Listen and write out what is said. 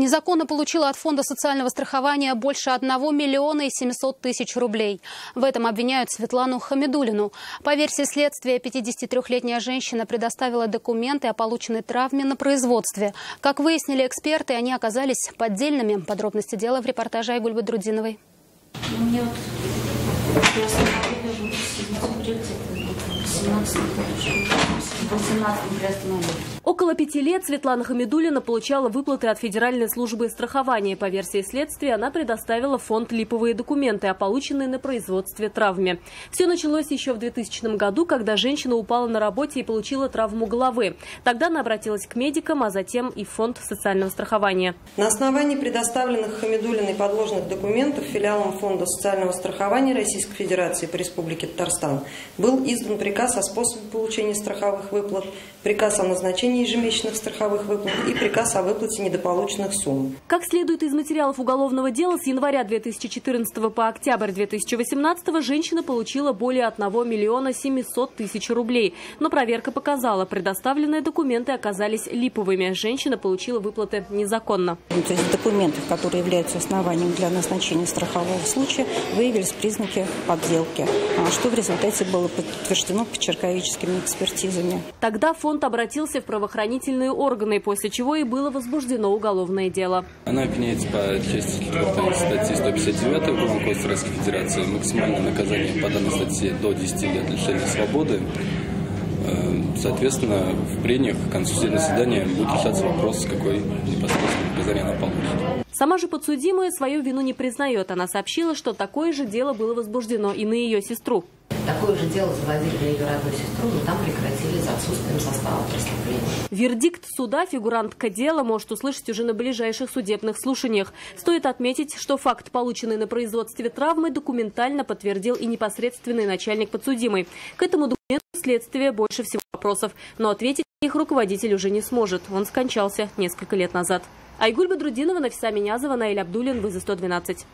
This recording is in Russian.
Незаконно получила от Фонда социального страхования больше 1 миллиона и 700 тысяч рублей. В этом обвиняют Светлану Хамидуллину. По версии следствия, 53-летняя женщина предоставила документы о полученной травме на производстве. Как выяснили эксперты, они оказались поддельными. Подробности дела в репортаже Айгуль Бадрудиновой. Около 5 лет Светлана Хамидуллина получала выплаты от Федеральной службы страхования. По версии следствия, она предоставила в фонд липовые документы о полученной на производстве травме. Все началось еще в 2000 году, когда женщина упала на работе и получила травму головы. Тогда она обратилась к медикам, а затем и в фонд социального страхования. На основании предоставленных Хамидуллиной подложных документов филиалом Фонда социального страхования Российской Федерации по Республике Татарстан был издан приказ о способе получения страховых выплат, приказ о назначении ежемесячных страховых выплат и приказ о выплате недополученных сумм. Как следует из материалов уголовного дела, с января 2014 по октябрь 2018 женщина получила более 1 миллиона 700 тысяч рублей. Но проверка показала, предоставленные документы оказались липовыми. Женщина получила выплаты незаконно. Из документов, которые являются основанием для назначения страхового случая, выявились признаки подделки, что в результате было подтверждено почерковическими экспертизами. Тогда фонд обратился в правоохранительные органы, после чего и было возбуждено уголовное дело. Она обвиняется по части 4 статьи 159 Уголовного кодекса Российской Федерации. Максимальное наказание по данной статье до 10 лет лишения свободы. Соответственно, в прениях к концу судебного заседания будет решаться вопрос, какой непосредственно наказание она получит. Сама же подсудимая свою вину не признает. Она сообщила, что такое же дело было возбуждено и на ее сестру. Такое же дело заводили на ее родную сестру, но там прекратили за отсутствием состава преступления. Вердикт суда фигурантка дела может услышать уже на ближайших судебных слушаниях. Стоит отметить, что факт, полученный на производстве травмы, документально подтвердил и непосредственный начальник подсудимой. К этому документу следствие больше всего вопросов, но ответить на них руководитель уже не сможет. Он скончался несколько лет назад. Айгуль Бадрудинова, Нафиса Минязова, Наиль Абдуллин, ВызА-112.